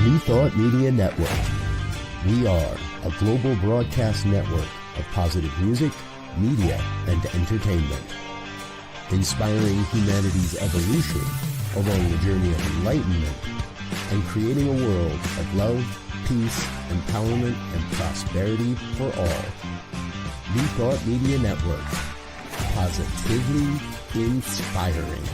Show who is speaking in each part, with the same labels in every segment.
Speaker 1: New Thought Media Network. We are a global broadcast network of positive music, media, and entertainment, inspiring humanity's evolution along the journey of enlightenment and creating a world of love, peace, empowerment, and prosperity for all. New Thought Media Network. Positively inspiring.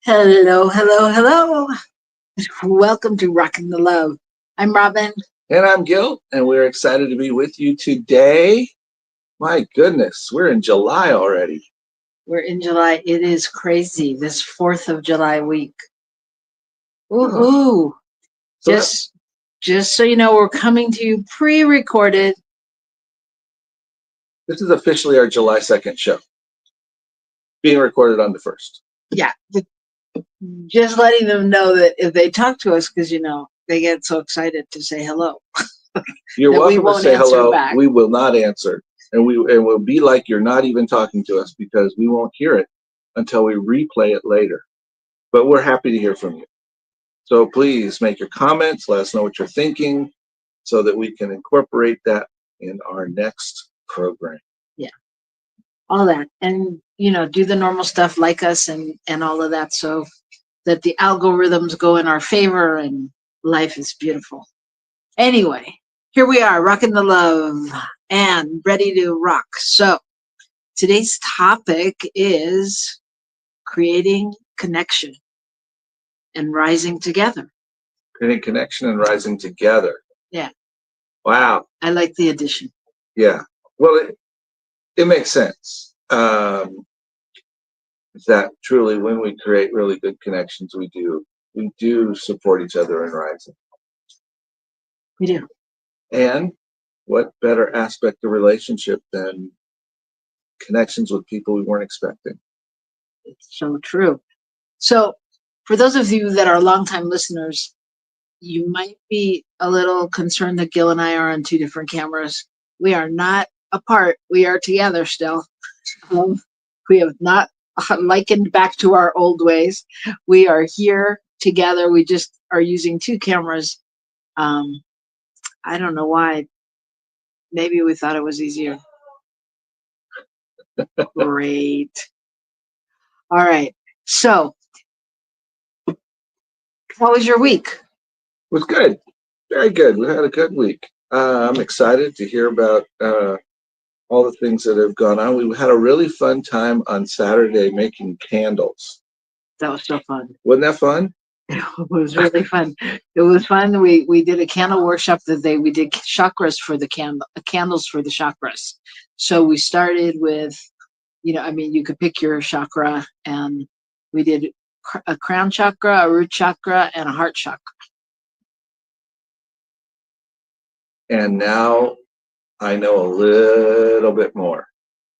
Speaker 2: Hello, hello, hello. Welcome to Rockin the Love. I'm Robyn.
Speaker 3: And I'm Gil, and we're excited to be with you today. My goodness, we're in July already.
Speaker 2: We're in July. It is crazy, this 4th of July week. Woohoo!
Speaker 3: So
Speaker 2: just so you know, we're coming to you pre-recorded.
Speaker 3: This is officially our July 2nd show, being recorded on the 1st.
Speaker 2: Yeah, just letting them know that if they talk to us, because, you know, they get so excited to say hello.
Speaker 3: You're welcome to say hello.
Speaker 2: Back.
Speaker 3: We will not answer. And we'll be like you're not even talking to us because we won't hear it until we replay it later. But we're happy to hear from you. So please make your comments. Let us know what you're thinking so that we can incorporate that in our next program.
Speaker 2: Yeah. All that. And, you know, do the normal stuff, like us and all of that, so that the algorithms go in our favor and life is beautiful. Anyway, here we are, Rockin the Love and ready to rock. So today's topic is creating connection and rising together.
Speaker 3: Creating connection and rising together.
Speaker 2: Yeah.
Speaker 3: Wow.
Speaker 2: I like the addition.
Speaker 3: Yeah. Well, it makes sense. That truly, when we create really good connections, we do support each other in rising.
Speaker 2: We do.
Speaker 3: And what better aspect of relationship than connections with people we weren't expecting?
Speaker 2: It's so true. So for those of you that are longtime listeners, you might be a little concerned that Gil and I are on two different cameras. We are not apart. We are together still. We have not likened back to our old ways. We are here together. We just are using two cameras. I don't know why. Maybe we thought it was easier. Great. All right. So, how was your week?
Speaker 3: It was good. Very good. We had a good week. I'm excited to hear about all the things that have gone on. We had a really fun time on Saturday making candles.
Speaker 2: That was so fun.
Speaker 3: Wasn't that fun?
Speaker 2: It was really fun. It was fun. We did a candle workshop that day. We did chakras for the candles for the chakras. So we started with, you know, I mean, you could pick your chakra, and we did a crown chakra, a root chakra, and a heart chakra.
Speaker 3: And now I know a little bit more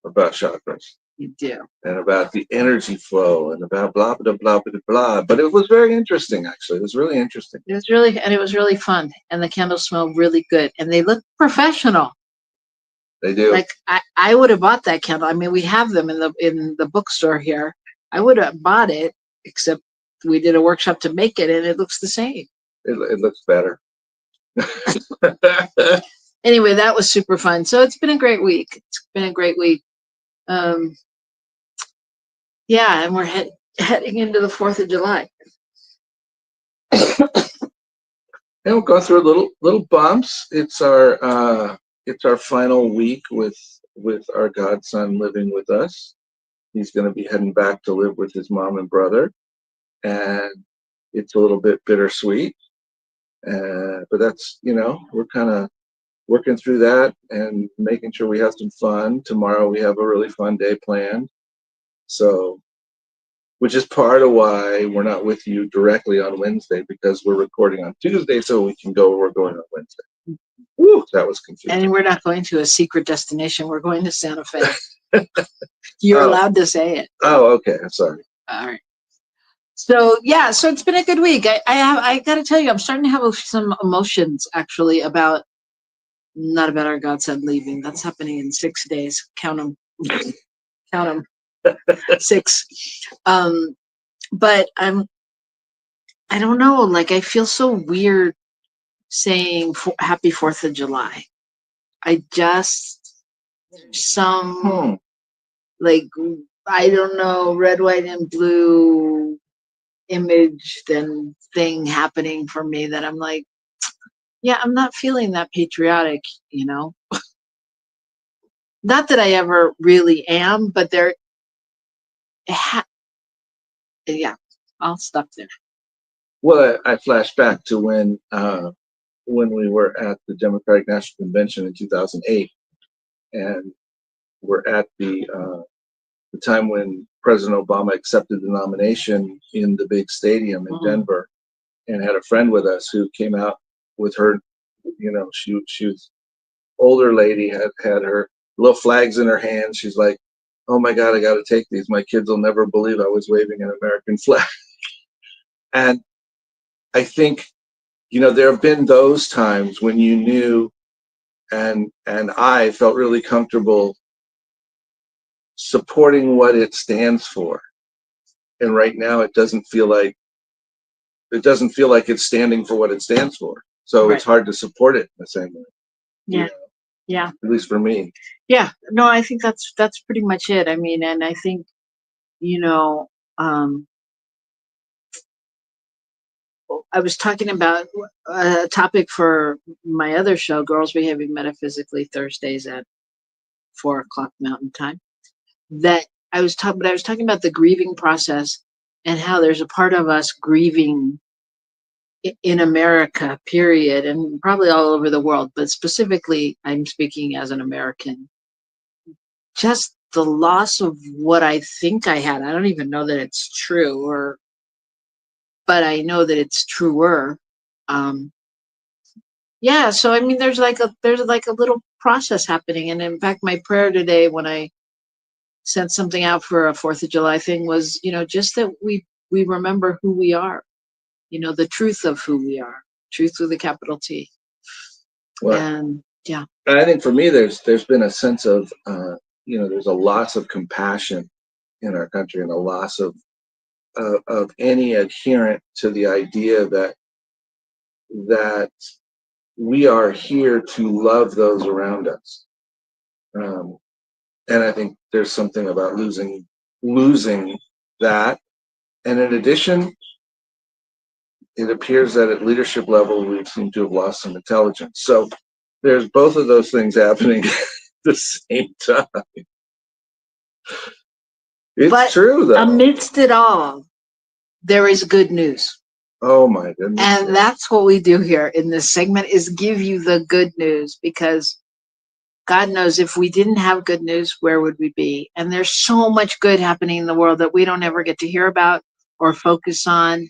Speaker 3: about chakras.
Speaker 2: You do.
Speaker 3: And about the energy flow and about blah, blah, blah, blah, blah. But it was very interesting, actually. It was really interesting.
Speaker 2: It was really fun. And the candles smelled really good. And they look professional.
Speaker 3: They do.
Speaker 2: Like, I would have bought that candle. I mean, we have them in the bookstore here. I would have bought it, except we did a workshop to make it, and it looks the same.
Speaker 3: It looks better.
Speaker 2: Anyway, that was super fun. So it's been a great week. Yeah, and we're heading into the 4th of July.
Speaker 3: And we'll go through little bumps. It's our final week with our godson living with us. He's going to be heading back to live with his mom and brother, and it's a little bit bittersweet. But that's, we're kind of working through that and making sure we have some fun. Tomorrow we have a really fun day planned. So, which is part of why we're not with you directly on Wednesday, because we're recording on Tuesday so we can go where we're going on Wednesday. Woo, that was confusing.
Speaker 2: And we're not going to a secret destination. We're going to Santa Fe. You're
Speaker 3: Oh.
Speaker 2: allowed to say it.
Speaker 3: Oh, okay. I'm sorry.
Speaker 2: All right. So yeah, so it's been a good week. I got to tell you, I'm starting to have some emotions actually not about our godson leaving. That's happening in 6 days. Count them. Count them. 6. But I don't know. Like, I feel so weird saying Happy 4th of July. I just, some, like, I don't know, red, white, and blue image then thing happening for me that I'm like, yeah, I'm not feeling that patriotic, you know? Not that I ever really am, but yeah, I'll stop there.
Speaker 3: Well, I flashed back to when we were at the Democratic National Convention in 2008, and we're at the time when President Obama accepted the nomination in the big stadium in Denver, and had a friend with us who came out with her, you know, she was older lady, had her little flags in her hand. She's like, oh my God, I got to take these. My kids will never believe I was waving an American flag. And I think, you know, there have been those times when you knew, and I felt really comfortable supporting what it stands for. And right now it doesn't feel like it's standing for what it stands for. So It's hard to support it in the same way.
Speaker 2: Yeah.
Speaker 3: You know?
Speaker 2: Yeah.
Speaker 3: At least for me.
Speaker 2: Yeah. No, I think that's pretty much it. I mean, and I think, you know, I was talking about a topic for my other show, Girls Behaving Metaphysically, Thursdays at 4:00 Mountain Time. That I was talking about the grieving process and how there's a part of us grieving in America, period, and probably all over the world, but specifically, I'm speaking as an American. Just the loss of what I think I had. I don't even know that it's true, but I know that it's truer. Yeah, so I mean, there's like a little process happening, and in fact, my prayer today when I sent something out for a 4th of July thing was, you know, just that we remember who we are, you know, the truth of who we are, truth with a capital T.
Speaker 3: Well,
Speaker 2: and yeah,
Speaker 3: I think for me, there's been a sense of, you know, there's a loss of compassion in our country, and a loss of any adherent to the idea that we are here to love those around us. And I think there's something about losing that. And in addition, it appears that at leadership level, we seem to have lost some intelligence. So there's both of those things happening at the same time. It's true, though.
Speaker 2: Amidst it all, there is good news.
Speaker 3: Oh my goodness.
Speaker 2: And that's what we do here in this segment, is give you the good news, because God knows if we didn't have good news, where would we be? And there's so much good happening in the world that we don't ever get to hear about or focus on.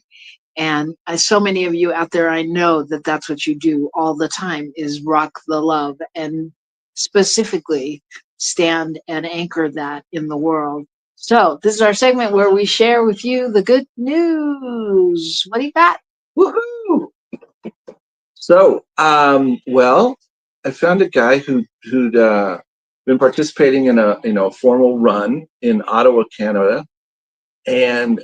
Speaker 2: And so many of you out there, I know that that's what you do all the time, is rock the love, and specifically stand and anchor that in the world. So this is our segment where we share with you the good news. What do you got?
Speaker 3: Woohoo! So, well, I found a guy who'd been participating in a formal run in Ottawa, Canada, and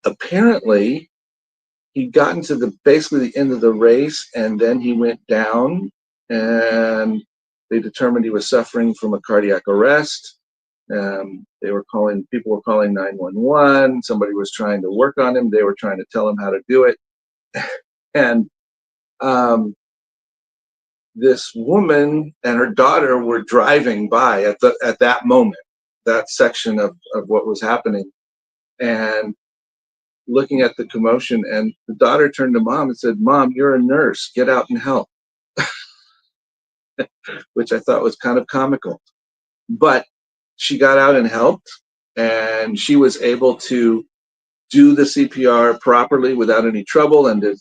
Speaker 3: apparently he'd gotten to basically the end of the race, and then he went down, and they determined he was suffering from a cardiac arrest. People were calling 911. Somebody was trying to work on him. They were trying to tell him how to do it. And this woman and her daughter were driving by at that moment, that section of what was happening, and looking at the commotion. And the daughter turned to mom and said, "Mom, you're a nurse. Get out and help." which I thought was kind of comical. But she got out and helped, and she was able to do the CPR properly without any trouble and to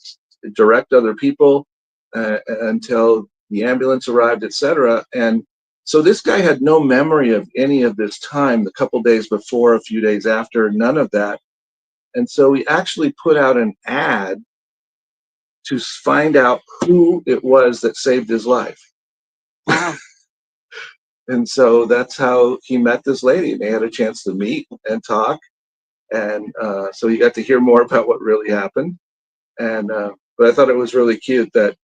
Speaker 3: direct other people until the ambulance arrived, etc. And so this guy had no memory of any of this time, the couple days before, a few days after, none of that. And so we actually put out an ad to find out who it was that saved his life.
Speaker 2: Wow.
Speaker 3: And so that's how he met this lady. They had a chance to meet and talk. And so he got to hear more about what really happened. And but I thought it was really cute that,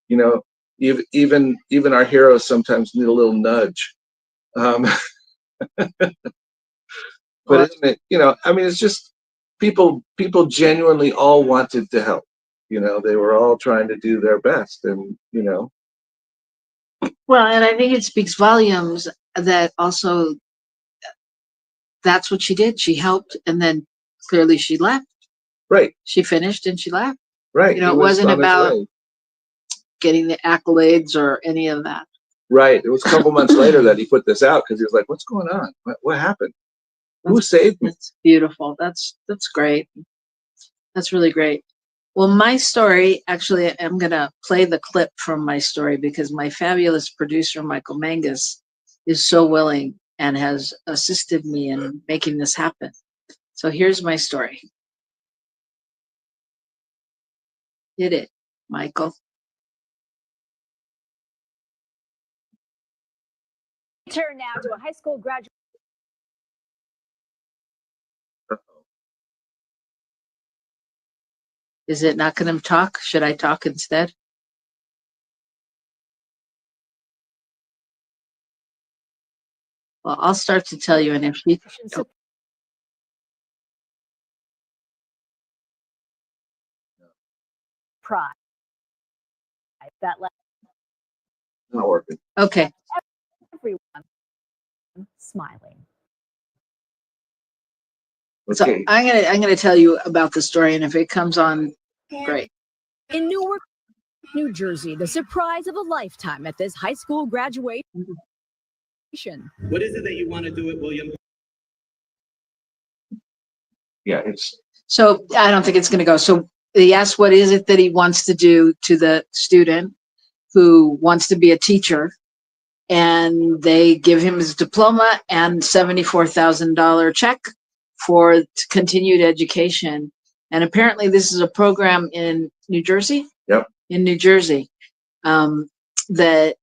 Speaker 3: you know, even our heroes sometimes need a little nudge. But
Speaker 2: Well,
Speaker 3: isn't it, you know, I mean, it's just people genuinely all wanted to help. You know, they were all trying to do their best, and you know.
Speaker 2: well, and I think it speaks volumes that also that's what she did. She helped, and then clearly she left.
Speaker 3: Right.
Speaker 2: She finished and she left.
Speaker 3: Right.
Speaker 2: You know,
Speaker 3: He
Speaker 2: it
Speaker 3: was
Speaker 2: wasn't
Speaker 3: on his
Speaker 2: about
Speaker 3: way.
Speaker 2: getting the accolades or any of that.
Speaker 3: Right. It was a couple months later that he put this out because he was like, "What's going on? What happened? Who saved me?"
Speaker 2: That's beautiful. That's great. That's really great. Well, my story, actually, I'm going to play the clip from my story because my fabulous producer, Michael Mangus, is so willing and has assisted me in making this happen. So here's my story. Hit it, Michael.
Speaker 4: Turn now to a high school graduate.
Speaker 2: Is it not going to talk? Should I talk instead? Well, I'll start to tell you, and if she...
Speaker 4: Pride. That left
Speaker 3: Not working.
Speaker 2: Okay.
Speaker 4: everyone smiling.
Speaker 2: So
Speaker 3: Okay.
Speaker 2: I'm gonna tell you about the story, and if it comes on, great.
Speaker 4: In Newark, New Jersey, the surprise of a lifetime at this high school graduation.
Speaker 5: What is it that you want to do at William?
Speaker 3: Yeah, it's
Speaker 2: So I don't think it's going to go. So he asked, what is it that he wants to do to the student who wants to be a teacher? And they give him his diploma and $74,000 check for continued education. And apparently this is a program in New Jersey.
Speaker 3: Yep.
Speaker 2: In New Jersey, that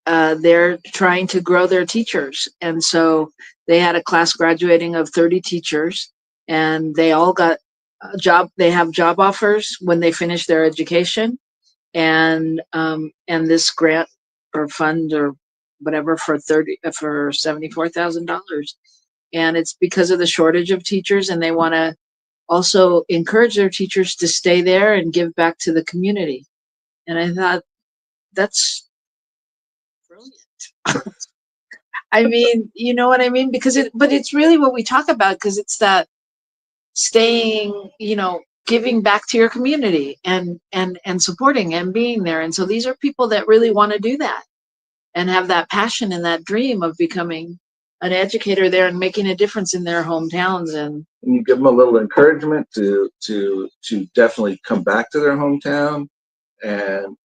Speaker 2: they're trying to grow their teachers. And so they had a class graduating of 30 teachers, and they all got a job. They have job offers when they finish their education, and this grant or fund or whatever for $74,000. And it's because of the shortage of teachers, and they want to also encourage their teachers to stay there and give back to the community. And I thought, that's brilliant. I mean, you know what I mean? But it's really what we talk about, because it's that staying, you know, giving back to your community and supporting and being there. And so these are people that really want to do that and have that passion and that dream of becoming an educator there and making a difference in their hometowns. And
Speaker 3: you give them a little encouragement to definitely come back to their hometown, and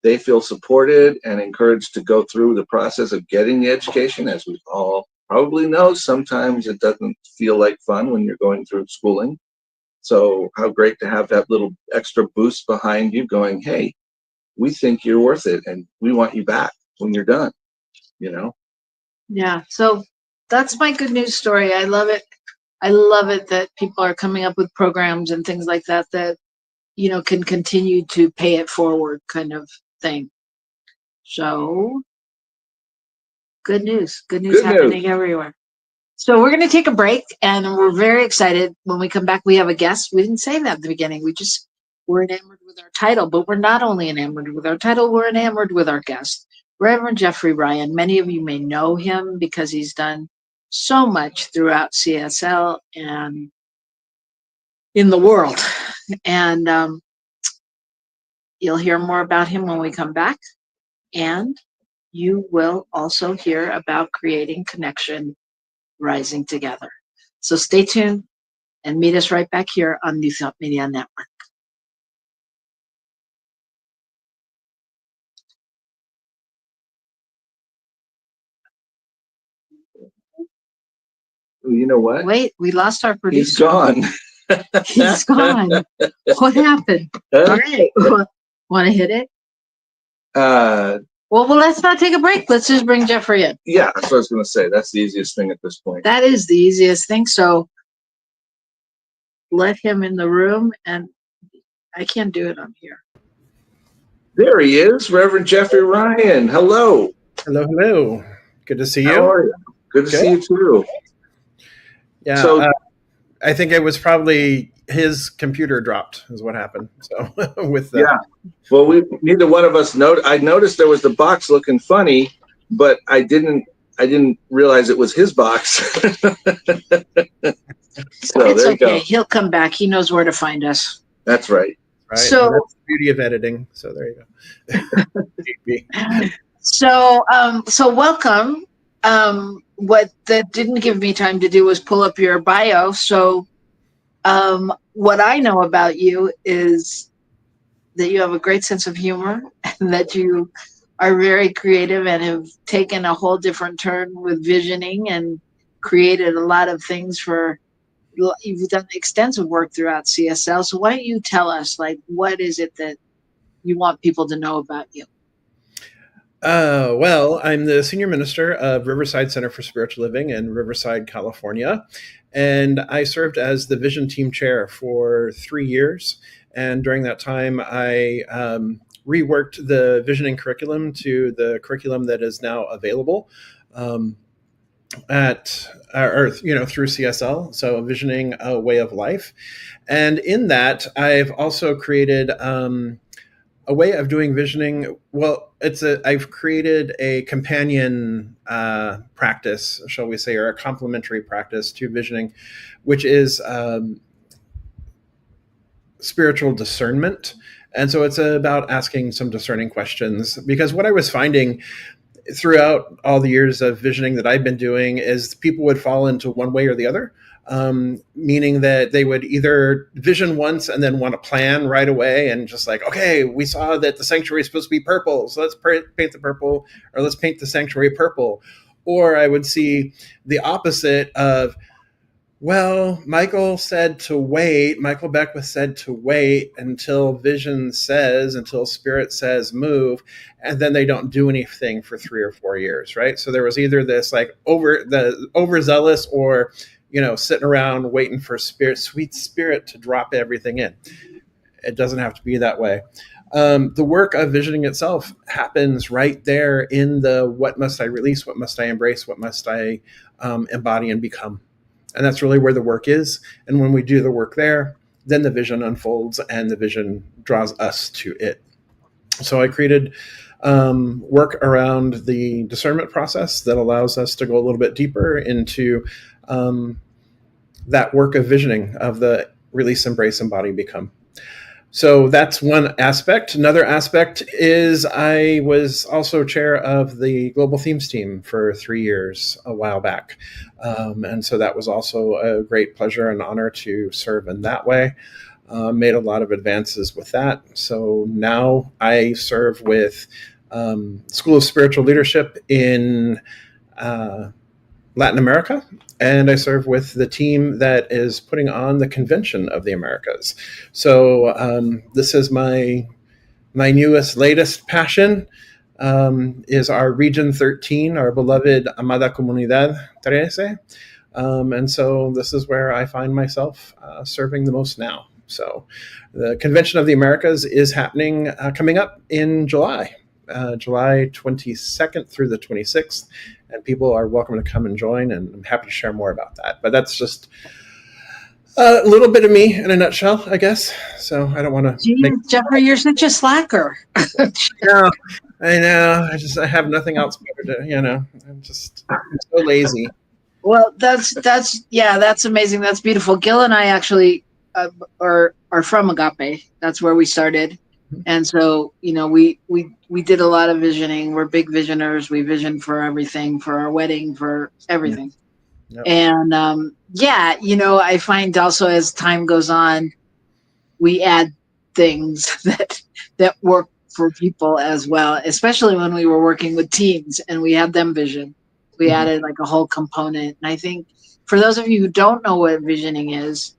Speaker 3: they feel supported and encouraged to go through the process of getting the education. As we all probably know, sometimes it doesn't feel like fun when you're going through schooling. So how great to have that little extra boost behind you going, hey, we think you're worth it and we want you back when you're done, you know?
Speaker 2: yeah, so that's my good news story. I love it. I love it that people are coming up with programs and things like that that, you know, can continue to pay it forward kind of thing. So good news happening everywhere. So we're going to take a break, and we're very excited. When we come back, we have a guest. We didn't say that at the beginning. We're enamored with our title, but we're not only enamored with our title, we're enamored with our guest, Rev Jeffrey Ryan. Many of you may know him because he's done so much throughout CSL and in the world. And you'll hear more about him when we come back. And you will also hear about creating connection, rising together. So stay tuned and meet us right back here on New Thought Media Network.
Speaker 3: You know what?
Speaker 2: Wait, we lost our producer.
Speaker 3: He's gone.
Speaker 2: He's gone. What happened? All right. Want to hit it? Well, let's not take a break. Let's just bring Jeffrey in.
Speaker 3: Yeah, that's what I was going to say. That's the easiest thing at this point.
Speaker 2: That is the easiest thing. So let him in the room, and I can't do it on here.
Speaker 3: There he is, Reverend Jeffrey Ryan. Hello.
Speaker 6: Hello, hello. Good to see you.
Speaker 3: How are you? Good to see you too.
Speaker 6: Yeah.
Speaker 3: So,
Speaker 6: I think it was probably his computer dropped is what happened. So with the
Speaker 3: yeah. Well, neither one of us I noticed there was the box looking funny, but I didn't realize it was his box. So
Speaker 2: It's
Speaker 3: there you
Speaker 2: okay.
Speaker 3: go.
Speaker 2: He'll come back. He knows where to find us.
Speaker 3: That's right.
Speaker 6: Right.
Speaker 2: So
Speaker 6: that's the beauty of editing. So there you go.
Speaker 2: So welcome. What that didn't give me time to do was pull up your bio. So what I know about you is that you have a great sense of humor and that you are very creative and have taken a whole different turn with visioning and created a lot of things you've done extensive work throughout CSL. So why don't you tell us, what is it that you want people to know about you?
Speaker 6: Well, I'm the senior minister of Riverside Center for Spiritual Living in Riverside, California. And I served as the vision team chair for 3 years. And during that time, I reworked the visioning curriculum to the curriculum that is now available through CSL. So visioning a way of life. And in that, I've also created a way of doing visioning. Well, I've created a companion practice, shall we say, or a complementary practice to visioning, which is spiritual discernment. And so it's about asking some discerning questions, because what I was finding throughout all the years of visioning that I've been doing is people would fall into one way or the other. Meaning that they would either vision once and then want to plan right away and just okay, we saw that the sanctuary is supposed to be purple, so let's paint the purple, or let's paint the sanctuary purple. Or I would see the opposite of, well, Michael Beckwith said to wait until until spirit says move, and then they don't do anything for 3 or 4 years, right? So there was either this overzealous or sitting around waiting for sweet spirit to drop everything in. It doesn't have to be that way. The work of visioning itself happens right there in the what must I release, what must I embrace, what must I embody and become. And that's really where the work is. And when we do the work there, then the vision unfolds and the vision draws us to it. So I created work around the discernment process that allows us to go a little bit deeper into that work of visioning of the release, embrace, embody, become. So that's one aspect. Another aspect is I was also chair of the Global Themes team for 3 years a while back. And so that was also a great pleasure and honor to serve in that way. Made a lot of advances with that. So now I serve with School of Spiritual Leadership in Latin America, and I serve with the team that is putting on the Convention of the Americas. So this is my latest passion, is our Region 13, our beloved Amada Comunidad 13. And so this is where I find myself serving the most now. So the Convention of the Americas is happening, coming up in July. July 22nd through the 26th, and people are welcome to come and join, and I'm happy to share more about that. But that's just a little bit of me in a nutshell, I guess. So I don't want to
Speaker 2: Jeffrey, you're such a slacker.
Speaker 6: No, I know. I have nothing else better to, I'm so lazy.
Speaker 2: Well, that's amazing. That's beautiful. Gil and I actually are from Agape. That's where we started. And so, we did a lot of visioning. We're big visioners. We vision for everything, for our wedding, for everything.
Speaker 6: Yep.
Speaker 2: And I find also as time goes on, we add things that work for people as well, especially when we were working with teams and we had them vision. We added like a whole component. And I think for those of you who don't know what visioning is,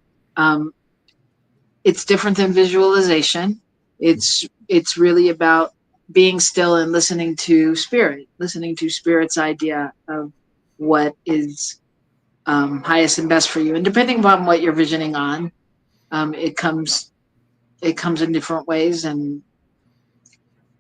Speaker 2: it's different than visualization. It's really about being still and listening to spirit's idea of what is highest and best for you. And depending upon what you're visioning on, it comes in different ways, and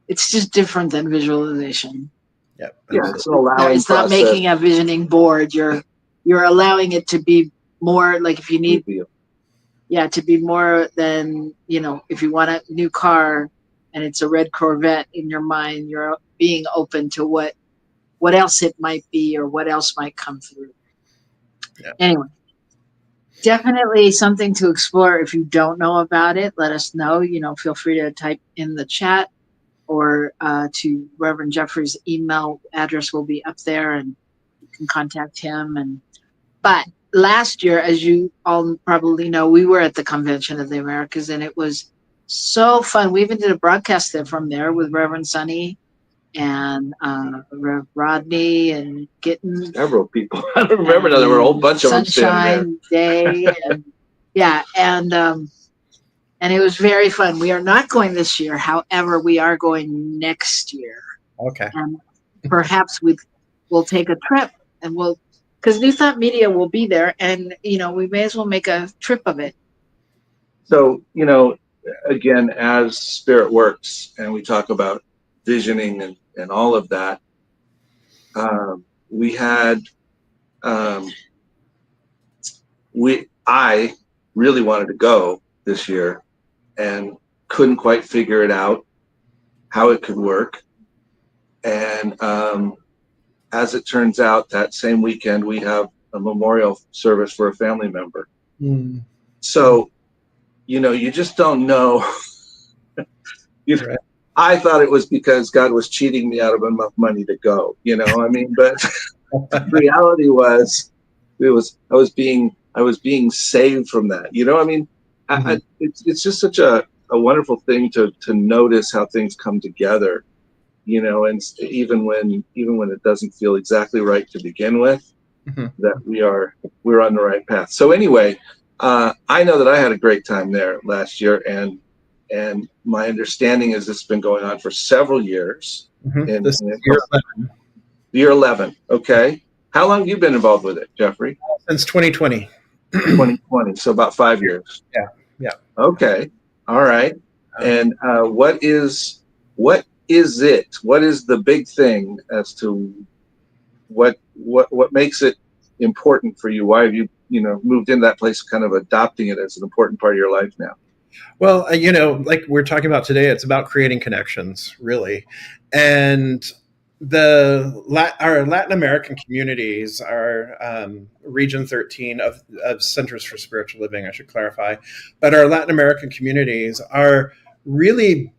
Speaker 2: it's just different than visualization.
Speaker 6: Yep.
Speaker 3: Yeah, it's an allowing
Speaker 2: It's not
Speaker 3: process.
Speaker 2: making a visioning board. You're allowing it to be more like, if you need, to be more than, if you want a new car and it's a red Corvette in your mind, you're being open to what else it might be or what else might come through.
Speaker 6: Yeah.
Speaker 2: Anyway, definitely something to explore. If you don't know about it, let us know. Feel free to type in the chat or to Reverend Jeffrey's email address will be up there, and you can contact him. But last year, as you all probably know, we were at the Convention of the Americas, and it was so fun. We even did a broadcast from there with Reverend Sonny and Rev Rodney and Gittin.
Speaker 3: Several people. I don't remember now. There were a whole bunch of them standing
Speaker 2: there. Sunshine Day. And it was very fun. We are not going this year. However, we are going next year.
Speaker 6: Okay.
Speaker 2: And perhaps we'll take a trip, and because New Thought Media will be there, and we may as well make a trip of it.
Speaker 3: So, again, as Spirit works and we talk about visioning and all of that, I really wanted to go this year and couldn't quite figure it out how it could work. And as it turns out, that same weekend we have a memorial service for a family member. So, you just don't know.
Speaker 6: Right.
Speaker 3: I thought it was because God was cheating me out of enough money to go, but the reality was I was being saved from that. It's just such a wonderful thing to notice how things come together, and even when it doesn't feel exactly right to begin with, that we're on the right path. So anyway, I know that I had a great time there last year, and my understanding is it's been going on for several years.
Speaker 6: This is year 11.
Speaker 3: Year 11. Okay. How long have you been involved with it, Jeffrey?
Speaker 6: Since 2020.
Speaker 3: 2020. So about 5 years.
Speaker 6: Yeah.
Speaker 3: Okay. All right. And what is it? What is the big thing as to what makes it important for you? Why have you moved into that place, kind of adopting it as an important part of your life now?
Speaker 6: Well, like we're talking about today, it's about creating connections, really. And our Latin American communities are Region 13 of Centers for Spiritual Living, I should clarify. But our Latin American communities are really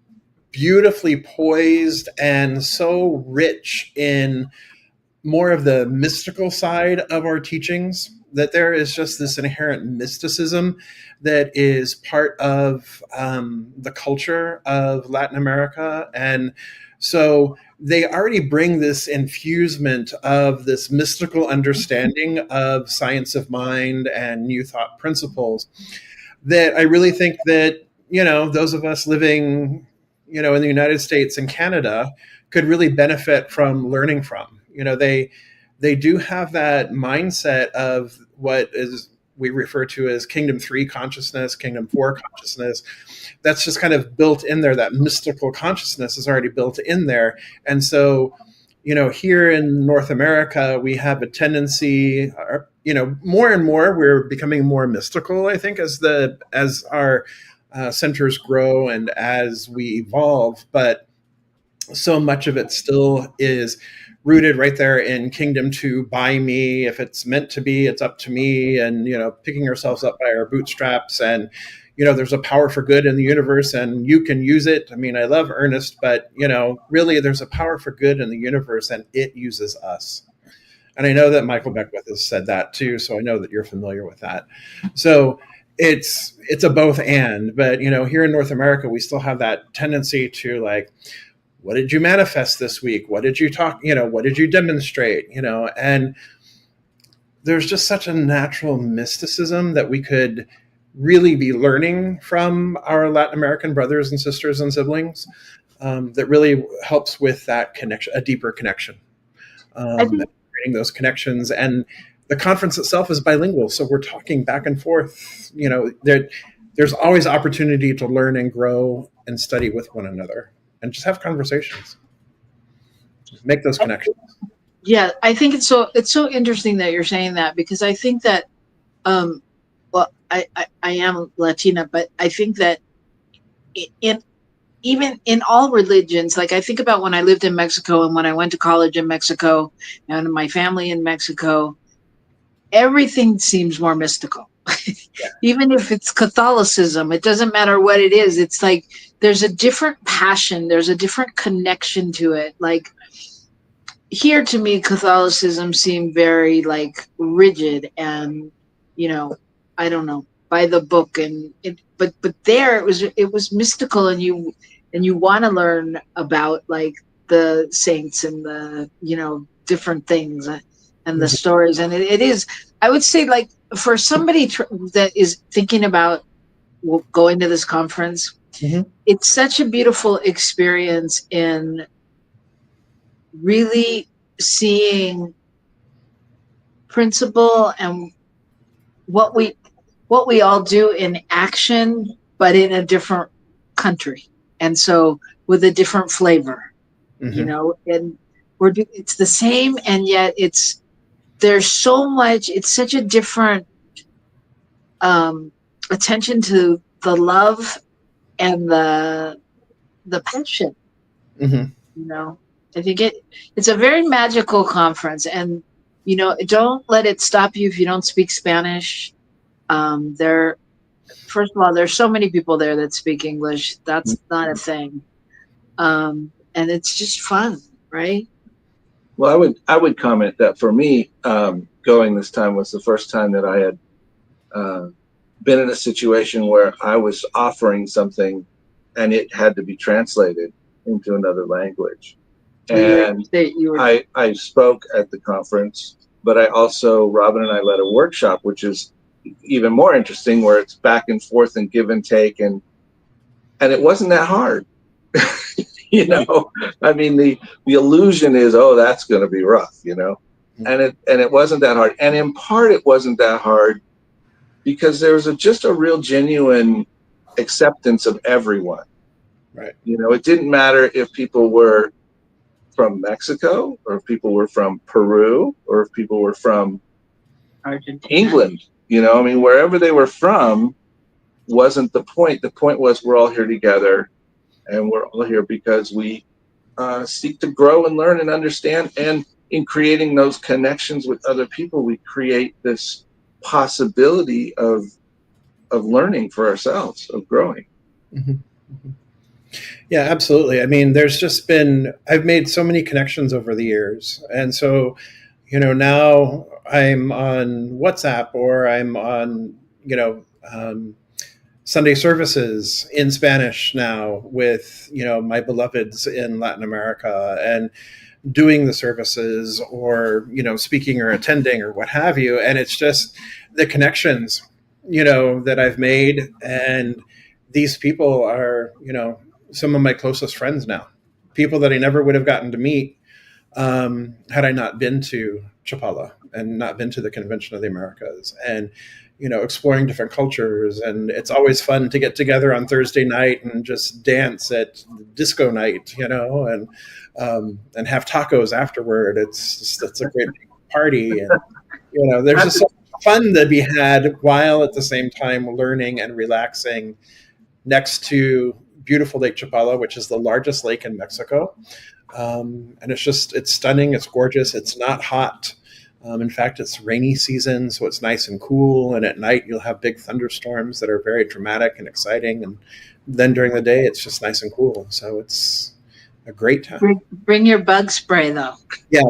Speaker 6: beautifully poised and so rich in more of the mystical side of our teachings, that there is just this inherent mysticism that is part of the culture of Latin America. And so they already bring this infusement of this mystical understanding of science of mind and new thought principles that I really think that, those of us living, in the United States and Canada could really benefit from learning from. They do have that mindset of what we refer to as Kingdom 3 consciousness, Kingdom 4 consciousness. That's just kind of built in there. That mystical consciousness is already built in there. And so, here in North America, we have a tendency, more and more, we're becoming more mystical, I think, as our centers grow and as we evolve. But so much of it still is rooted right there in Kingdom 2 by me. If it's meant to be, it's up to me. And, picking ourselves up by our bootstraps and, there's a power for good in the universe and you can use it. I mean, I love Ernest, but, really there's a power for good in the universe and it uses us. And I know that Michael Beckwith has said that too. So I know that you're familiar with that. So it's a both and, but, here in North America, we still have that tendency to like, what did you manifest this week? What did you talk, what did you demonstrate, and there's just such a natural mysticism that we could really be learning from our Latin American brothers and sisters and siblings, that really helps with that connection, a deeper connection,
Speaker 2: I think
Speaker 6: creating those connections. And the conference itself is bilingual, so we're talking back and forth. There's always opportunity to learn and grow and study with one another and just have conversations, make those connections.
Speaker 2: Yeah, I think it's so interesting that you're saying that, because I think that I am Latina, but I think that even in all religions, like I think about when I lived in Mexico and when I went to college in Mexico and my family in Mexico, everything seems more mystical. Even if it's Catholicism, it doesn't matter what it is. It's like there's a different passion, there's a different connection to it. Like here, to me, Catholicism seemed very like rigid and, I don't know, by the book, but there it was mystical, and you want to learn about like the saints and the different things and the stories, and it is, I would say, like for somebody that is thinking about going to this conference, it's such a beautiful experience in really seeing principle and what we all do in action, but in a different country, and so with a different flavor, and it's the same, and yet there's so much. It's such a different attention to the love and the passion. I think it's a very magical conference, and don't let it stop you if you don't speak Spanish. First of all, there's so many people there that speak English. That's not a thing, and it's just fun, right?
Speaker 3: Well, I would comment that for me, going this time was the first time that I had been in a situation where I was offering something and it had to be translated into another language. And I spoke at the conference, but Robyn and I led a workshop, which is even more interesting, where it's back and forth and give and take, and it wasn't that hard. I mean, the illusion is, oh, that's going to be rough, and it wasn't that hard. And in part, it wasn't that hard because there was just a real genuine acceptance of everyone.
Speaker 6: Right.
Speaker 3: It didn't matter if people were from Mexico, or if people were from Peru, or if people were from
Speaker 2: Argentina,
Speaker 3: England. I mean, wherever they were from wasn't the point. The point was we're all here together, and we're all here because we seek to grow and learn and understand. And in creating those connections with other people, we create this possibility of learning for ourselves, of growing.
Speaker 6: Yeah, absolutely. I mean, I've made so many connections over the years. And so, now I'm on WhatsApp, or I'm on, Sunday services in Spanish now with, my beloveds in Latin America, and doing the services, or, speaking or attending or what have you. And it's just the connections, that I've made. And these people are, some of my closest friends now, people that I never would have gotten to meet had I not been to Chapala and not been to the Convention of the Americas, and exploring different cultures. And it's always fun to get together on Thursday night and just dance at disco night, and have tacos afterward. It's a great party, and there's just so much fun to be had while at the same time learning and relaxing next to beautiful Lake Chapala, which is the largest lake in Mexico. And it's stunning. It's gorgeous. It's not hot. In fact, it's rainy season, so it's nice and cool. And at night, you'll have big thunderstorms that are very dramatic and exciting. And then during the day, it's just nice and cool. So it's a great time.
Speaker 2: Bring your bug spray, though.
Speaker 6: Yeah,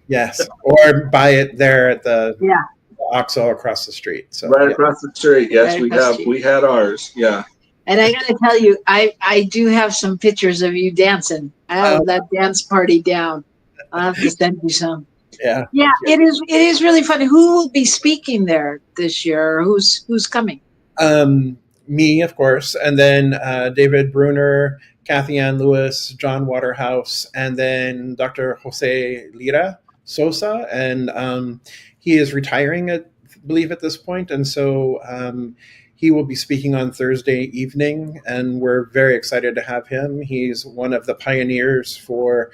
Speaker 6: yes, or buy it there at the
Speaker 2: Yeah.
Speaker 6: OXO across the street. So
Speaker 3: Right across the street. Yes,
Speaker 2: Right
Speaker 3: we
Speaker 2: across the
Speaker 3: have.
Speaker 2: street.
Speaker 3: We had ours. Yeah.
Speaker 2: And I got to tell you, I do have some pictures of you dancing. I have that dance party down. I'll have to send you some.
Speaker 6: Yeah.
Speaker 2: Yeah, it is really funny. Who will be speaking there this year? Or who's coming?
Speaker 6: Me, of course, and then David Bruner, Kathy Ann Lewis, John Waterhouse, and then Dr. Jose Lira Sosa, and he is retiring, I believe, at this point, and so he will be speaking on Thursday evening, and we're very excited to have him. He's one of the pioneers for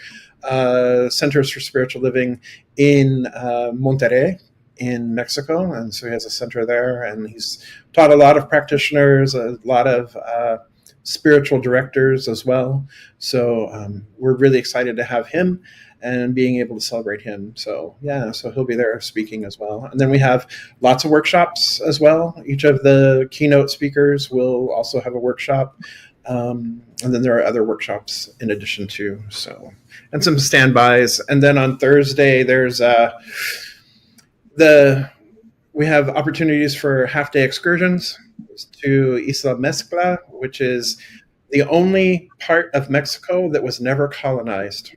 Speaker 6: Centers for Spiritual Living in Monterrey in Mexico, and so he has a center there, and he's taught a lot of practitioners, a lot of spiritual directors as well. So we're really excited to have him and being able to celebrate him. So yeah, so he'll be there speaking as well. And then we have lots of workshops as well. Each of the keynote speakers will also have a workshop. And then there are other workshops in addition to, so, and some standbys. And then on Thursday, there's we have opportunities for half-day excursions to Isla Mezcla, which is the only part of Mexico that was never colonized.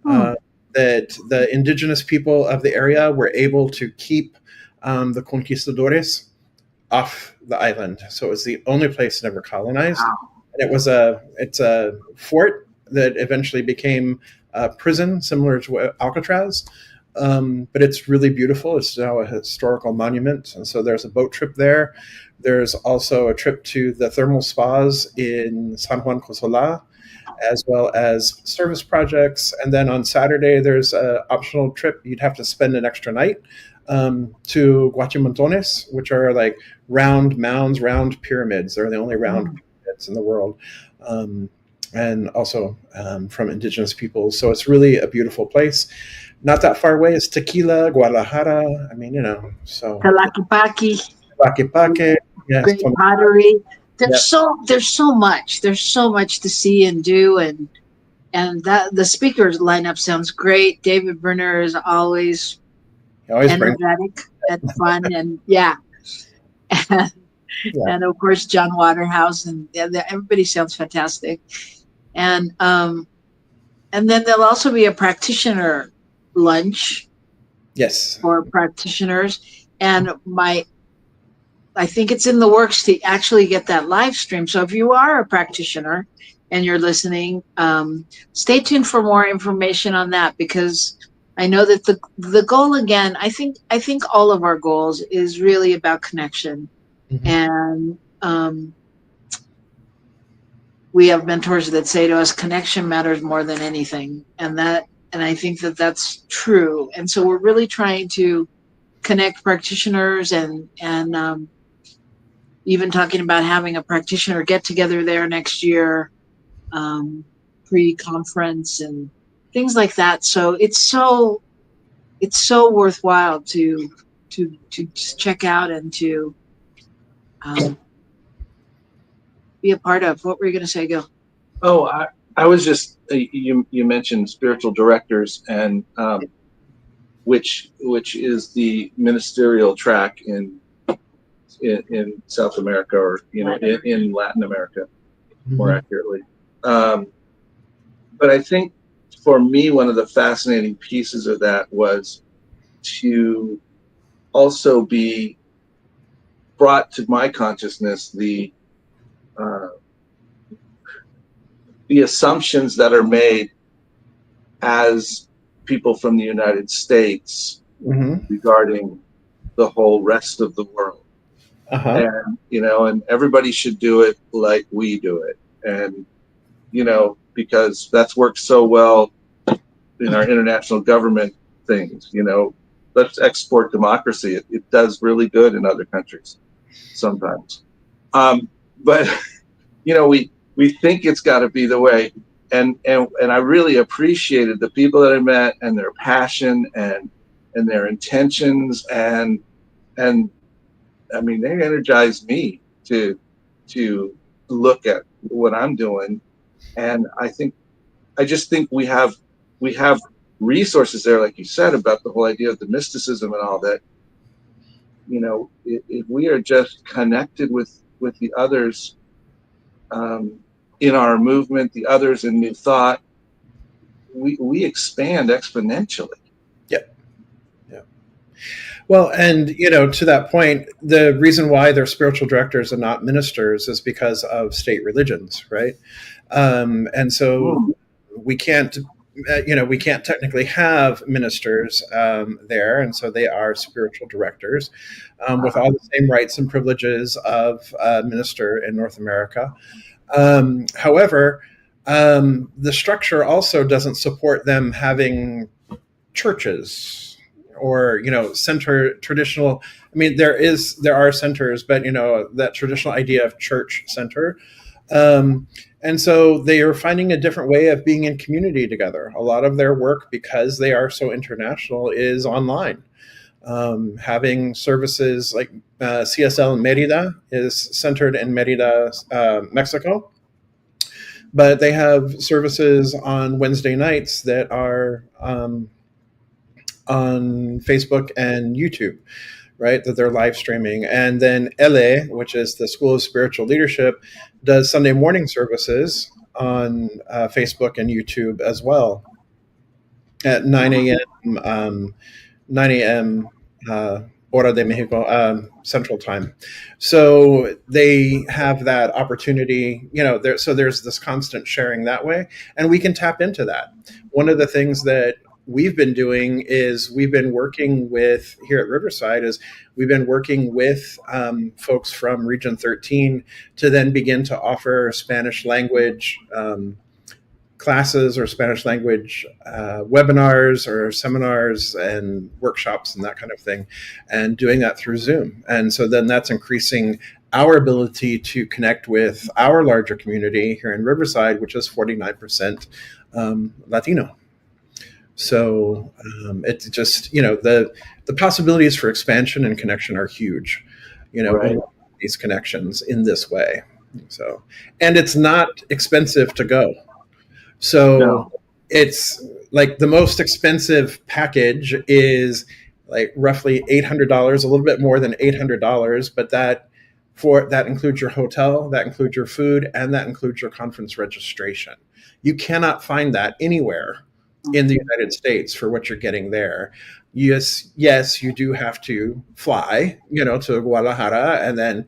Speaker 6: That the indigenous people of the area were able to keep the conquistadores off the island. So it was the only place never colonized.
Speaker 2: Wow.
Speaker 6: And it's a fort that eventually became a prison similar to Alcatraz. But it's really beautiful. It's now a historical monument. And so there's a boat trip there. There's also a trip to the thermal spas in San Juan Cosola, as well as service projects. And then on Saturday, there's an optional trip. You'd have to spend an extra night to Guachimontones, which are like round mounds, round pyramids. They're the only round pyramids in the world. And also from indigenous peoples. So it's really a beautiful place. Not that far away is Tequila, Guadalajara. I mean, so.
Speaker 2: Tlaquepaque.
Speaker 6: Yes.
Speaker 2: Great pottery. There's so much. There's so much to see and do, and that the speakers lineup sounds great. David Bruner is always energetic and fun, and and of course John Waterhouse, and everybody sounds fantastic. And then there'll also be a practitioner lunch.
Speaker 6: Yes.
Speaker 2: For practitioners, and I think it's in the works to actually get that live stream. So if you are a practitioner and you're listening, stay tuned for more information on that, because I know that the goal, again, I think all of our goals is really about connection. And we have mentors that say to us, connection matters more than anything. And I think that that's true. And so we're really trying to connect practitioners and even talking about having a practitioner get together there next year, pre-conference and things like that. So it's so worthwhile to check out and to be a part of. What were you going to say, Gil?
Speaker 3: Oh, I was just you mentioned spiritual directors, and which is the ministerial track in South America, or in Latin America, more accurately. But I think for me, one of the fascinating pieces of that was to also be brought to my consciousness the assumptions that are made as people from the United States regarding the whole rest of the world. And and everybody should do it like we do it, and because that's worked so well in our international government things. Let's export democracy. It does really good in other countries sometimes, but we think it's got to be the way. And I really appreciated the people that I met and their passion and and their intentions, and I mean, they energize me to look at what I'm doing. And I just think we have resources there, like you said, about the whole idea of the mysticism and all that. You know, if we are just connected with the others, in our movement, the others in New Thought, we expand exponentially.
Speaker 6: Yeah. Well, and to that point, the reason why they're spiritual directors and not ministers is because of state religions, right? And so we can't, we can't technically have ministers there, and so they are spiritual directors with all the same rights and privileges of a minister in North America. However, the structure also doesn't support them having churches or traditional. I mean, there are centers, but that traditional idea of church center. And so they are finding a different way of being in community together. A lot of their work, because they are so international, is online. Having services like CSL in Merida is centered in Merida, Mexico. But they have services on Wednesday nights that are on Facebook and YouTube, right? That they're live streaming. And then LA, which is the School of Spiritual Leadership, does Sunday morning services on Facebook and YouTube as well at 9 a.m. 9 a.m. Hora de Mexico, Central Time. So they have that opportunity, so there's this constant sharing that way, and we can tap into that. One of the things that we've been doing is we've been working with, here at Riverside, folks from Region 13 to then begin to offer Spanish language classes or Spanish language webinars or seminars and workshops and that kind of thing, and doing that through Zoom. And so then that's increasing our ability to connect with our larger community here in Riverside, which is 49% Latino. So it's just, the possibilities for expansion and connection are huge,
Speaker 3: Right.
Speaker 6: These connections in this way. So, and it's not expensive to go. So it's like the most expensive package is like roughly $800, a little bit more than $800, but that includes your hotel, that includes your food, and that includes your conference registration. You cannot find that anywhere in the United States for what you're getting there. Yes, you do have to fly, to Guadalajara and then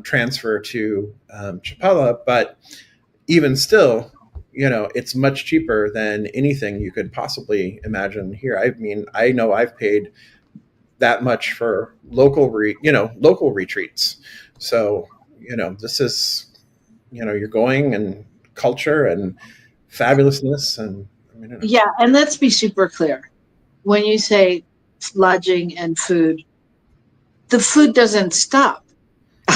Speaker 6: transfer to Chapala, but even still, it's much cheaper than anything you could possibly imagine here. I mean, I know I've paid that much for local retreats. So, this is, you're going, and culture and fabulousness, and
Speaker 2: Yeah, and let's be super clear. When you say lodging and food, the food doesn't stop.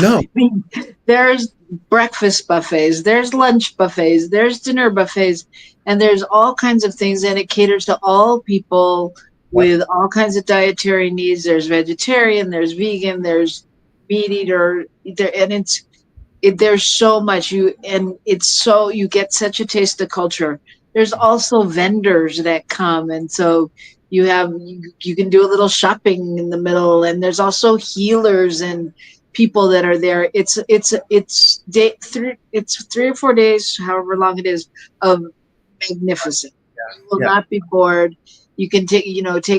Speaker 6: No.
Speaker 2: I mean, there's breakfast buffets, there's lunch buffets, there's dinner buffets, and there's all kinds of things, and it caters to all people with all kinds of dietary needs. There's vegetarian, there's vegan, there's meat eater, and there's so much. You get such a taste of culture. There's also vendors that come, and so you can do a little shopping in the middle, and there's also healers and people that are there. It's 3 or 4 days, however long it is, of magnificent. You will not be bored. You can take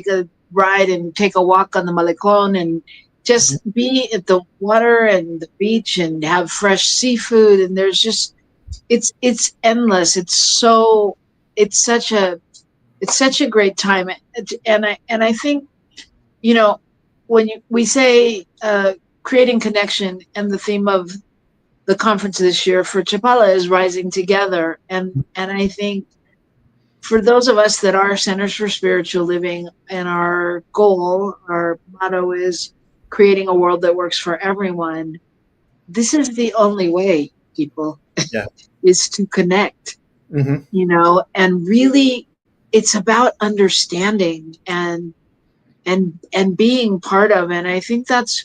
Speaker 2: a ride and take a walk on the Malecon and just be at the water and the beach and have fresh seafood. And there's just, it's endless. It's such a great time. And I think, when we say creating connection, and the theme of the conference this year for Chapala is rising together. And I think for those of us that are Centers for Spiritual Living, and our motto is creating a world that works for everyone, this is the only way, people, is to connect, and really it's about understanding and and being part of. And I think that's,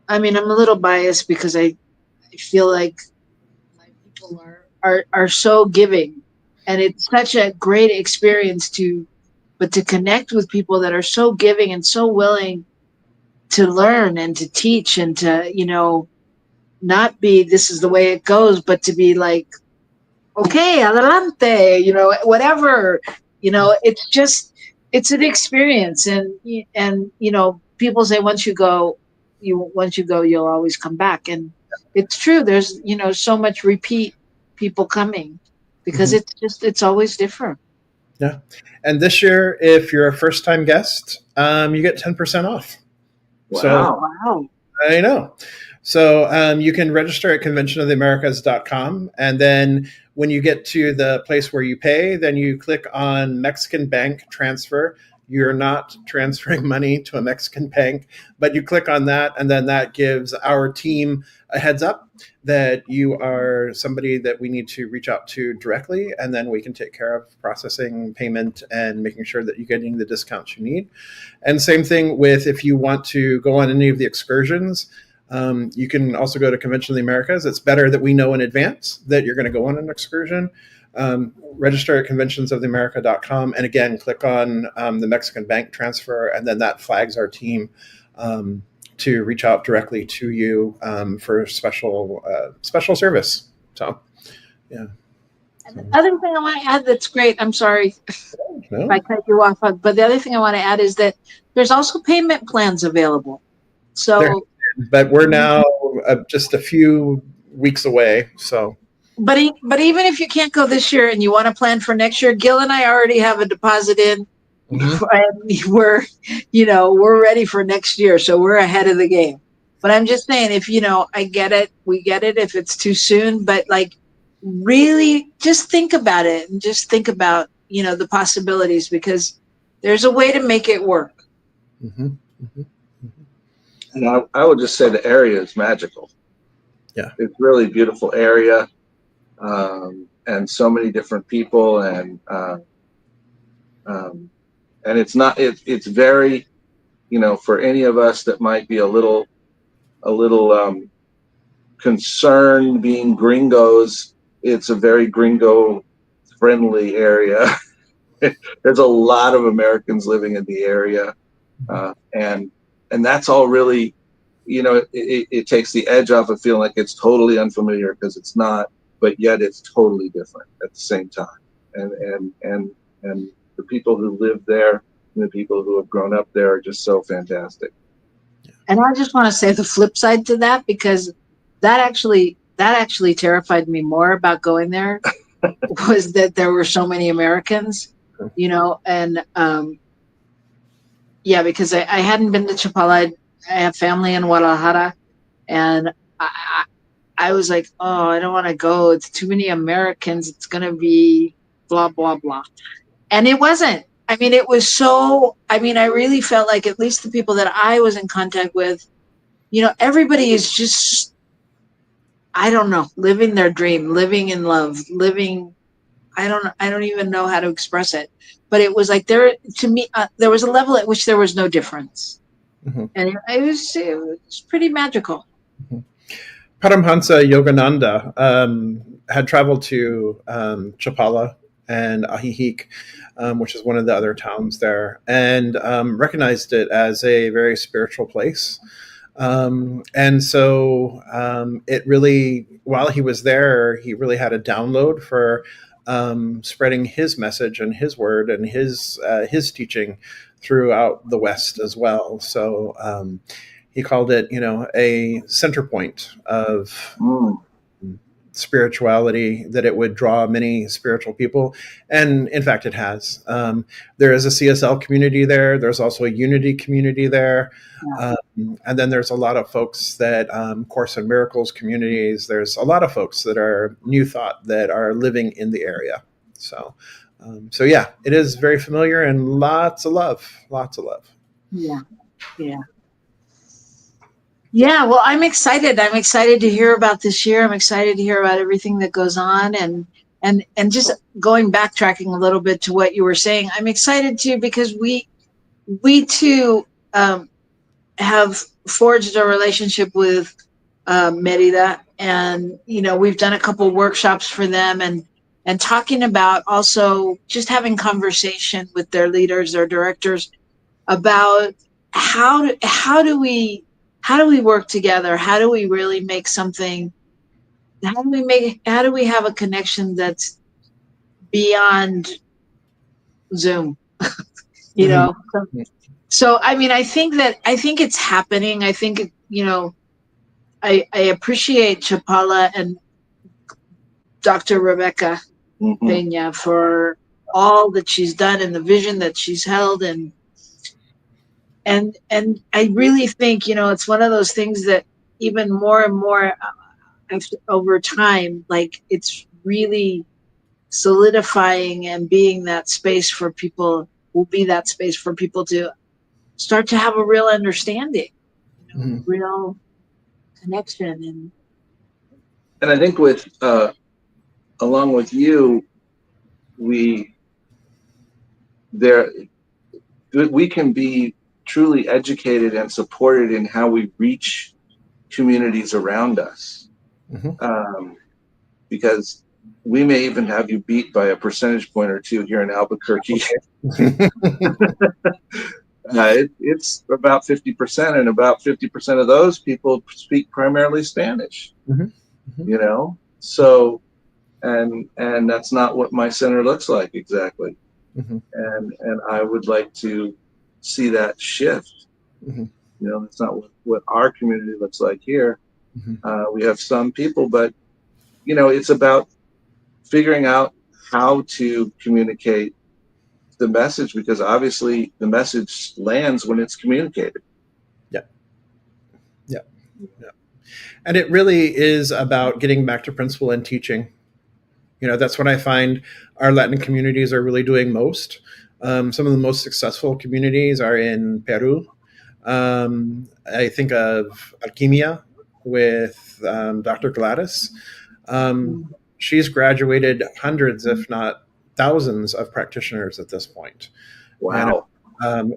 Speaker 2: I mean, I'm a little biased because I feel like my people are so giving, and it's such a great experience to connect with people that are so giving and so willing to learn and to teach and to, not be, this is the way it goes, but to be like, okay, adelante, whatever, it's just, it's an experience. And, people say, once you go, you'll always come back. And it's true. There's, so much repeat people coming because it's always different.
Speaker 6: Yeah. And this year, if you're a first time guest, you get 10% off.
Speaker 3: Wow.
Speaker 6: So,
Speaker 2: Wow.
Speaker 6: I know. So you can register at conventionoftheamericas.com. And then when you get to the place where you pay, then you click on Mexican bank transfer. You're not transferring money to a Mexican bank, but you click on that, and then that gives our team a heads up that you are somebody that we need to reach out to directly, and then we can take care of processing payment and making sure that you're getting the discounts you need. And same thing with if you want to go on any of the excursions, you can also go to Convention of the Americas. It's better that we know in advance that you're going to go on an excursion. Register at conventionsoftheamerica.com, and again, click on the Mexican bank transfer, and then that flags our team to reach out directly to you for special service. So, yeah.
Speaker 2: And the other thing I want to add that's great, I'm sorry if I cut you off, but the other thing I want to add is that there's also payment plans available. So,
Speaker 6: but we're now just a few weeks away. So,
Speaker 2: but even if you can't go this year and you want to plan for next year, Gil and I already have a deposit in. And we're ready for next year, so we're ahead of the game. But I'm just saying, if I get it, we get it. If it's too soon, but like, really, just think about it and just think about the possibilities, because there's a way to make it work.
Speaker 3: And I would just say the area is magical.
Speaker 6: Yeah,
Speaker 3: it's really beautiful area, and so many different people, and it's not. It's very, for any of us that might be a little concerned being gringos, it's a very gringo friendly area. There's a lot of Americans living in the area, and that's all really, it takes the edge off of feeling like it's totally unfamiliar, because it's not, but yet it's totally different at the same time. And the people who live there and the people who have grown up there are just so fantastic.
Speaker 2: And I just want to say the flip side to that, because that actually terrified me more about going there was that there were so many Americans, and because I hadn't been to Chapala. I have family in Guadalajara, and I was like, oh, I don't want to go. It's too many Americans. It's going to be blah, blah, blah. And it wasn't. I mean, it was so, I really felt like, at least the people that I was in contact with, everybody is just, I don't know, living their dream, living in love, living, I don't even know how to express it. But it was like there was a level at which there was no difference. And it was pretty magical.
Speaker 6: Paramhansa Yogananda had traveled to Chapala and Ajijic, which is one of the other towns there, and recognized it as a very spiritual place. And so it really, while he was there, he really had a download for spreading his message and his word and his teaching throughout the West as well. So he called it, a center point of spirituality, that it would draw many spiritual people. And in fact, it has. There is a CSL community there. There's also a Unity community there. Yeah. And then there's a lot of folks that, Course in Miracles communities. There's a lot of folks that are New Thought that are living in the area. So yeah, it is very familiar, and lots of love.
Speaker 2: Yeah. Yeah, well, I'm excited. I'm excited to hear about this year. I'm excited to hear about everything that goes on, and just backtracking a little bit to what you were saying. I'm excited too, because we we too have forged a relationship with Merida, and we've done a couple workshops for them, and talking about also just having conversation with their leaders, their directors, about how do we work together? How do we really make something? How do we have a connection that's beyond Zoom? So I mean, I think it's happening. I think I appreciate Chapala and Dr. Rebecca Pena for all that she's done and the vision that she's held, and I really think it's one of those things that even more and more over time, like, it's really solidifying and being that space for people, will be that space for people to start to have a real understanding, real connection.
Speaker 3: And I think with along with you, we can be truly educated and supported in how we reach communities around us, because we may even have you beat by a percentage point or two here in Albuquerque. It's about 50%, and about 50% of those people speak primarily Spanish. So and that's not what my center looks like exactly. And I would like to see that shift. That's not what our community looks like here. We have some people, but it's about figuring out how to communicate the message, because obviously the message lands when it's communicated.
Speaker 6: Yeah. And it really is about getting back to principle and teaching. That's what I find our Latin communities are really doing most. Some of the most successful communities are in Peru. I think of Alquimia with Dr. Gladys. She's graduated hundreds, if not thousands, of practitioners at this point.
Speaker 3: Wow.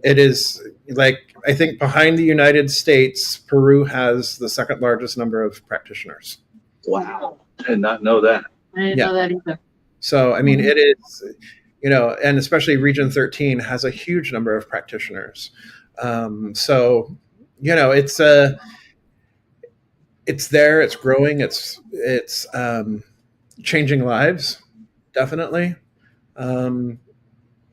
Speaker 6: It is, like, I think behind the United States, Peru has the second largest number of practitioners.
Speaker 3: Wow. I did not know that.
Speaker 2: I didn't know that either.
Speaker 6: So, I mean, it is, and especially Region 13 has a huge number of practitioners. So, it's there, it's growing, it's changing lives, definitely, all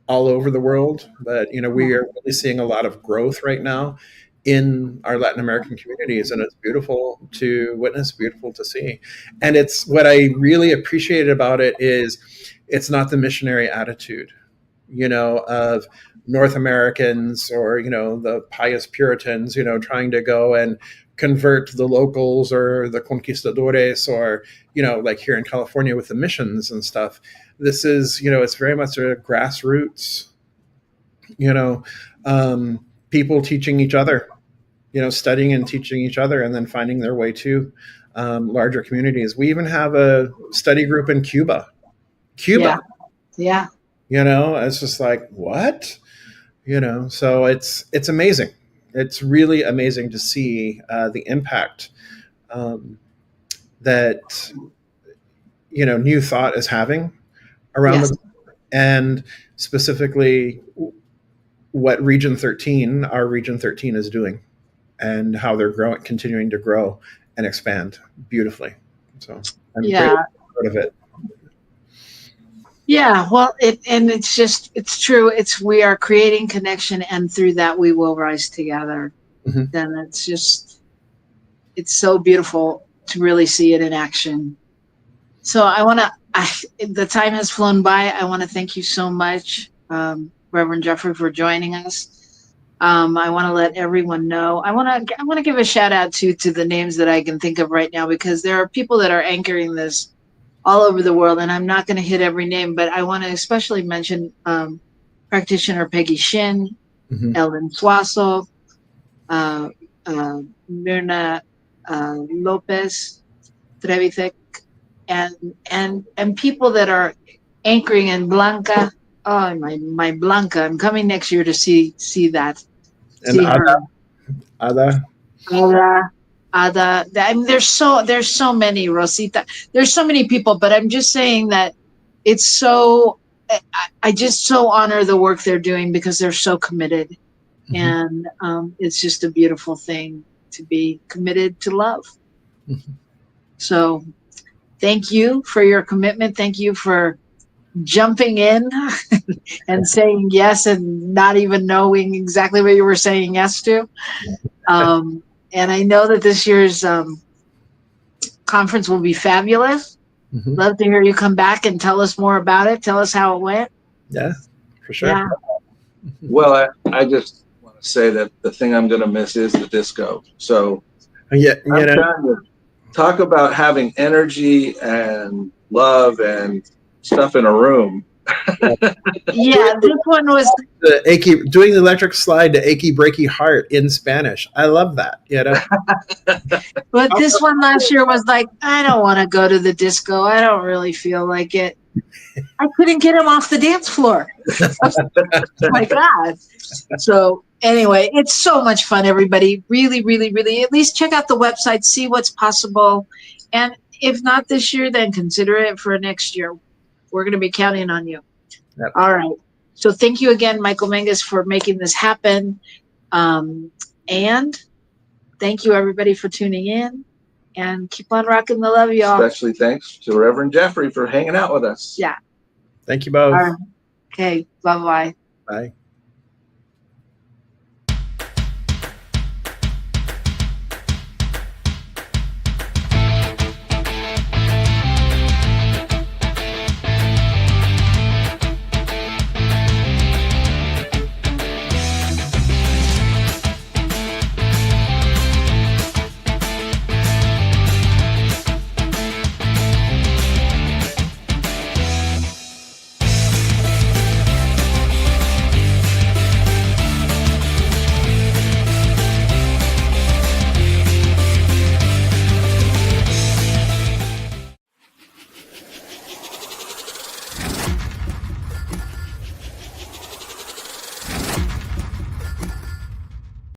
Speaker 6: over the world. But, we are really seeing a lot of growth right now in our Latin American communities, and it's beautiful to witness, beautiful to see. And it's what I really appreciated about it is it's not the missionary attitude, of North Americans or, the pious Puritans, trying to go and convert the locals or the conquistadores, or, like here in California with the missions and stuff. This is, it's very much a grassroots, people teaching each other, studying and teaching each other, and then finding their way to larger communities. We even have a study group in Cuba.
Speaker 2: Yeah.
Speaker 6: It's just like, what? So it's amazing. It's really amazing to see the impact that, New Thought is having around the, and specifically what our Region 13 is doing, and how they're continuing to grow and expand beautifully. So I'm very proud of it.
Speaker 2: Yeah, well, it's true. We are creating connection, and through that we will rise together. Then it's so beautiful to really see it in action. So the time has flown by. I want to thank you so much, Reverend Jeffrey, for joining us. I want to let everyone know. I want to give a shout out to the names that I can think of right now, because there are people that are anchoring this all over the world, and I'm not going to hit every name, but I want to especially mention practitioner Peggy Shin, Ellen Suazo, Myrna Lopez Trevithick, and people that are anchoring in Blanca Oh, my Blanca. I'm coming next year to see that.
Speaker 6: And
Speaker 2: See her.
Speaker 6: Ada.
Speaker 2: Ada. I mean, there's so many, Rosita. There's so many people, but I'm just saying that it's so. I just so honor the work they're doing because they're so committed, and it's just a beautiful thing to be committed to love. So, thank you for your commitment. Thank you for jumping in and saying yes and not even knowing exactly what you were saying yes to. And I know that this year's conference will be fabulous. Love to hear you come back and tell us more about it. Tell us how it went.
Speaker 6: Yeah, for sure.
Speaker 2: Yeah.
Speaker 3: Well, I just want to say that the thing I'm going to miss is the disco. So
Speaker 6: Yeah,
Speaker 3: I'm trying to talk about having energy and love and stuff in a room.
Speaker 2: Yeah, this one was
Speaker 6: doing the electric slide to achy breaky heart in Spanish. I love that.
Speaker 2: but this one last year was like, I don't want to go to the disco. I don't really feel like it. I couldn't get him off the dance floor. Oh my God. So anyway, it's so much fun, everybody. Really, really, really, at least check out the website, see what's possible. And if not this year, then consider it for next year. We're going to be counting on you.
Speaker 6: Yep.
Speaker 2: All right. So thank you again, Michael Menges, for making this happen. And thank you, everybody, for tuning in. And keep on rocking the love, y'all.
Speaker 3: Especially thanks to Reverend Jeffrey for hanging out with us.
Speaker 2: Yeah.
Speaker 6: Thank you both.
Speaker 2: All right. Okay. Bye-bye.
Speaker 6: Bye.